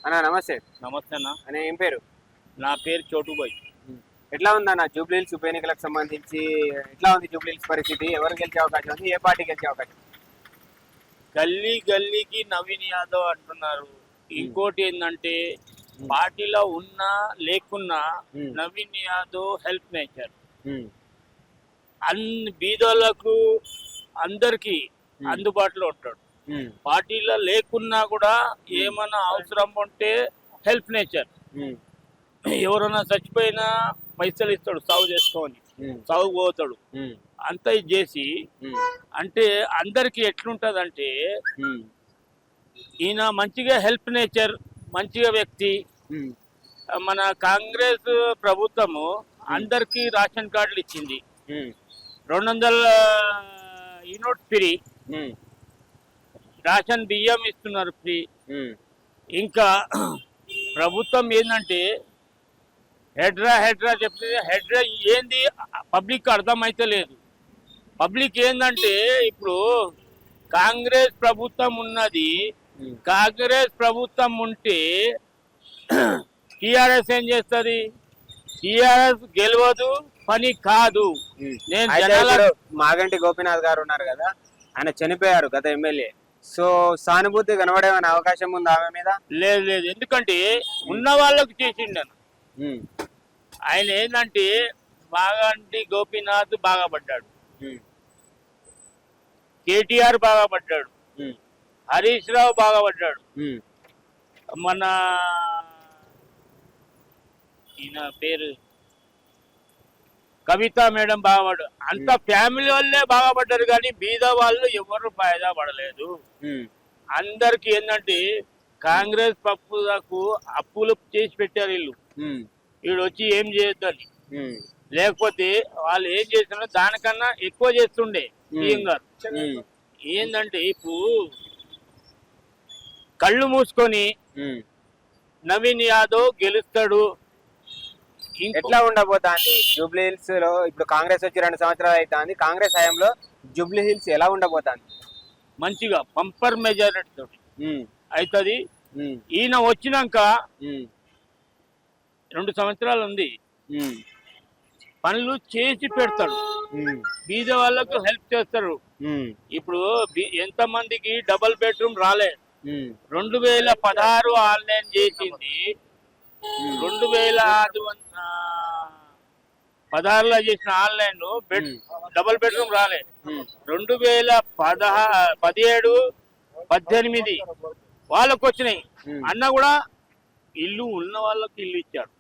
అన్న నమస్తే. నమస్తే అన్న. అనే ఏం పేరు? నా పేరు చోటుబాయ్. ఎట్లా ఉందన్న జూబ్లీహిల్స్ ఉప ఎన్నికలకు సంబంధించి ఎట్లా ఉంది జూబ్లీహిల్స్ పరిస్థితి? ఎవరు గెలిచే అవకాశం ఉంది? ఏ పార్టీ గెలిచే అవకాశం? గల్లీ గల్లీకి నవీన్ యాదవ్ అంటున్నారు. ఇంకోటి ఏంటంటే పార్టీలో ఉన్నా లేకున్నా నవీన్ యాదవ్ హెల్ప్ నేచర్, అన్ని బీదోళ్లకు అందరికి అందుబాటులో ఉంటాడు. పార్టీలో లేకున్నా కూడా ఏమన్నా అవసరం ఉంటే హెల్ప్ నేచర్. ఎవరైనా చచ్చిపోయినా పైసలు ఇస్తాడు, సాగు చేసుకోని సాగు పోతాడు. అంత ఇది చేసి అంటే అందరికి ఎట్లుంటది అంటే ఈయన మంచిగా హెల్ప్ నేచర్, మంచిగా వ్యక్తి. మన కాంగ్రెస్ ప్రభుత్వము అందరికి రేషన్ కార్డులు ఇచ్చింది, 200 యూనిట్ ఫ్రీ, రేషన్ బియ్యం ఇస్తున్నారు ఫ్రీ. ఇంకా ప్రభుత్వం ఏంటంటే హెడ్రా చెప్తే హెడ్రా ఏంది పబ్లిక్ అర్థమైతే లేదు. పబ్లిక్ ఏంటంటే ఇప్పుడు కాంగ్రెస్ ప్రభుత్వం ఉన్నది, కాంగ్రెస్ ప్రభుత్వం ఉంటే టిఆర్ఎస్ ఏం చేస్తుంది? టిఆర్ఎస్ గెలవదు, పని కాదు. నేను మాగంటి గోపీనాథ్ గారు ఉన్నారు కదా, ఆయన చనిపోయారు గత ఎమ్మెల్యే. సో సానుభూతి కనబడే అవకాశం ఉంది ఆమె మీద? లేదు లేదు, ఎందుకంటే ఉన్న వాళ్ళకు చేసిండు. ఆయన ఏంటంటే మాగంటి గోపీనాథ్ బాగా పడ్డాడు, కేటీఆర్ బాగా పడ్డాడు, హరీష్ రావు బాగా పడ్డాడు, మన ఈయన పేరు కవిత మేడం బాగా పడ్డాడు. అంత ఫ్యామిలీ వాళ్ళే బాగా పడ్డారు, కానీ బీద వాళ్ళు ఎవరు ఫాయిదా పడలేదు. అందరికి ఏంటంటే కాంగ్రెస్ పప్పులకు అప్పులు చేసి పెట్టారు వీళ్ళు. వీడు వచ్చి ఏం చేయొద్దని, లేకపోతే వాళ్ళు ఏం చేస్తున్నా దానికన్నా ఎక్కువ చేస్తుండే సీఎం గారు. ఏంటంటే ఇప్పుడు కళ్ళు మూసుకొని నవీన్ యాదవ్ గెలుస్తాడు. ఎట్లా ఉండబోతాంది జూబ్లీహిల్స్ లో? ఇప్పుడు కాంగ్రెస్ వచ్చి 2 సంవత్సరాలు అవుతుంది. కాంగ్రెస్ హయాంలో జూబ్లీహిల్స్ ఎలా ఉండబోతాంది? మంచిగా పంపర్ మెజారిటీ తోటి అవుతుంది. ఈయన వచ్చినాక 2 సంవత్సరాలు ఉంది, పనులు చేసి పెడతాడు, బీద వాళ్ళకు హెల్ప్ చేస్తారు. ఇప్పుడు ఎంత మందికి డబుల్ బెడ్రూమ్ రాలే, 2016 ఆన్లైన్ చేసింది, 2016లో చేసిన ఆన్లైన్ డబుల్ బెడ్రూమ్ రాలే. 2017, 18 వాళ్ళకు వచ్చినాయి. అన్న కూడా ఇల్లు ఉన్న వాళ్ళకి ఇల్లు ఇచ్చాడు,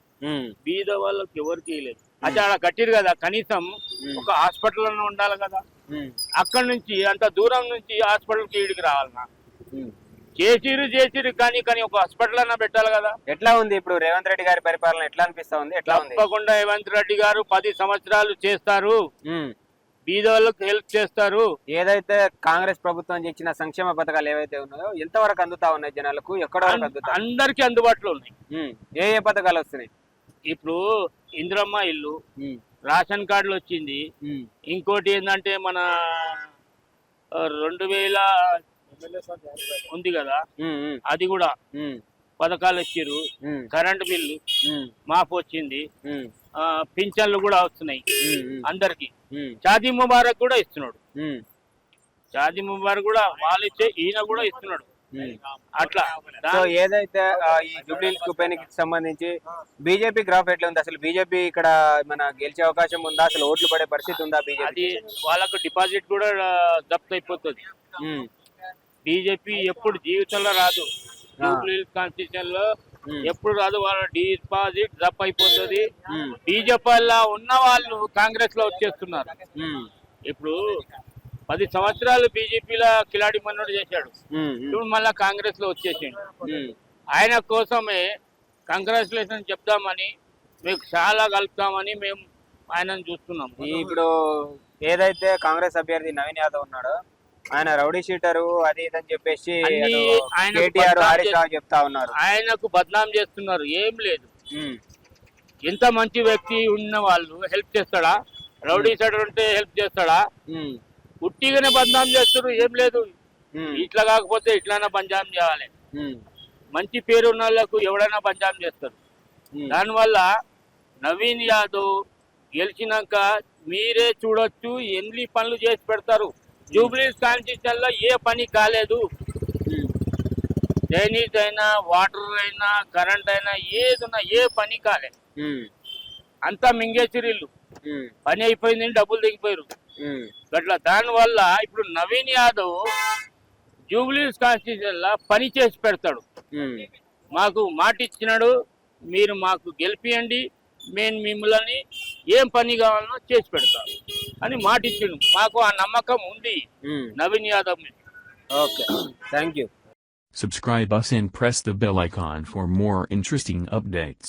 బీద వాళ్ళకి ఎవరికి ఇవ్వలేదు. అది అలా కట్టిరు కదా, కనీసం ఒక హాస్పిటల్ ఉండాలి కదా. అక్కడ నుంచి అంత దూరం నుంచి హాస్పిటల్కి ఈడికి రావాలన్నా చేసిరు కానీ ఒక హాస్పిటల్ అన్నా పెట్టాలి కదా. ఎట్లా ఉంది ఇప్పుడు రేవంత్ రెడ్డి గారి పరిపాలన? ఎట్లా అనిపిస్తా ఉంది? ఎట్లా ఉంది? తప్పకుండా రేవంత్ రెడ్డి గారు 10 సంవత్సరాలు చేస్తారు, బీద వాళ్ళకి హెల్ప్ చేస్తారు. ఏదైతే కాంగ్రెస్ ప్రభుత్వం ఇచ్చిన సంక్షేమ పథకాలు ఏవైతే ఉన్నాయో ఎంతవరకు అందుతా ఉన్నాయి జనాలకు? ఎక్కడ వరకు అందుతా? అందరికి అందుబాటులో ఉన్నాయి. ఏ పథకాలు వస్తున్నాయి? ఇప్పుడు ఇందిరమ్మ ఇల్లు, రేషన్ కార్డులు వచ్చింది. ఇంకోటి ఏంటంటే మన 2000 ఉంది కదా, అది కూడా పథకాలు ఇచ్చారు. కరెంట్ బిల్లు మాఫ్ వచ్చింది, పింఛన్లు కూడా వస్తున్నాయి అందరికి. షాదీ ముబారక్ కూడా ఇస్తున్నాడు, షాదీ ముబారక్ కూడా వాళ్ళు ఇచ్చే ఈయన కూడా ఇస్తున్నాడు. అట్లా ఏదైతే ఈ జూబ్లీహిల్స్ ఉప ఎన్నికకి సంబంధించి బీజేపీ గ్రాఫ్ ఎట్లా ఉంది? అసలు బీజేపీ ఇక్కడ మన గెలిచే అవకాశం ఉందా? అసలు ఓట్లు పడే పరిస్థితి ఉందా బీజేపీ? వాళ్ళకు డిపాజిట్ కూడా జప్తు అయిపోతుంది. బీజేపీ ఎప్పుడు జీవితంలో రాదు, జూబ్లీహిల్స్ కాన్స్టిట్యూషన్ లో ఎప్పుడు రాదు. వాళ్ళ డిపాజిట్ జప్ అయిపోతుంది. బీజేపీలో ఉన్న వాళ్ళు కాంగ్రెస్ లో వచ్చేస్తున్నారు. ఇప్పుడు 10 సంవత్సరాలు బీజేపీలో కిలాడి మన్నోడు చేశాడు, ఇప్పుడు మళ్ళా కాంగ్రెస్ లో వచ్చేసిండు. ఆయన కోసమే కంగ్రాచులేషన్ చెప్దామని, మీకు చాలా కలుపుతామని మేము ఆయనను చూస్తున్నాం. ఇప్పుడు ఏదైతే కాంగ్రెస్ అభ్యర్థి నవీన్ యాదవ్ ఉన్నాడో ఆయన రౌడీ షీటరు అది ఇదని చెప్పేసి కేటీఆర్, హరీష్ రావు చెప్తా ఉన్నారు. ఆయనకు బద్నాం చేస్తున్నారు. ఏం లేదు, ఎంత మంచి వ్యక్తి ఉన్న వాళ్ళు హెల్ప్ చేస్తాడా? రౌడీ షీటర్ ఉంటే హెల్ప్ చేస్తాడా? ఉట్టిగానే బద్నాం చేస్తున్నారు. ఏం లేదు, ఇట్లా కాకపోతే ఇట్లానే బద్నాం చేయాలి. మంచి పేరు ఉన్న వాళ్ళకు ఎవడైనా పంచాయతీ చేస్తారు. దానివల్ల నవీన్ యాదవ్ గెలిచినాక మీరే చూడొచ్చు ఎన్ని పనులు చేసి పెడతారు. జూబ్లీస్ కాన్స్టిట్యూషన్ లో ఏ పని కాలేదు. డ్రైనేజ్ అయినా, వాటర్ అయినా, కరెంట్ అయినా, ఏదైనా ఏ పని కాలే. అంతా మింగేసిరిల్లు. పని అయిపోయిందని డబ్బులు దిగిపోయారు అట్లా. దానివల్ల ఇప్పుడు నవీన్ యాదవ్ జూబ్లీస్ కాన్స్టిట్యూషన్ లా పని చేసి పెడతాడు. మాకు మాట ఇచ్చినాడు, మీరు మాకు గెలిపియండి, మేము మిమ్మల్ని ఏం పని కావాలనో చేసి పెడతాం అని మాట ఇచ్చిండు. మాకు ఆ నమ్మకం ఉంది నవీన్ యాదవ్ మీద. Okay, thank you. Subscribe us and press the bell icon for more interesting updates.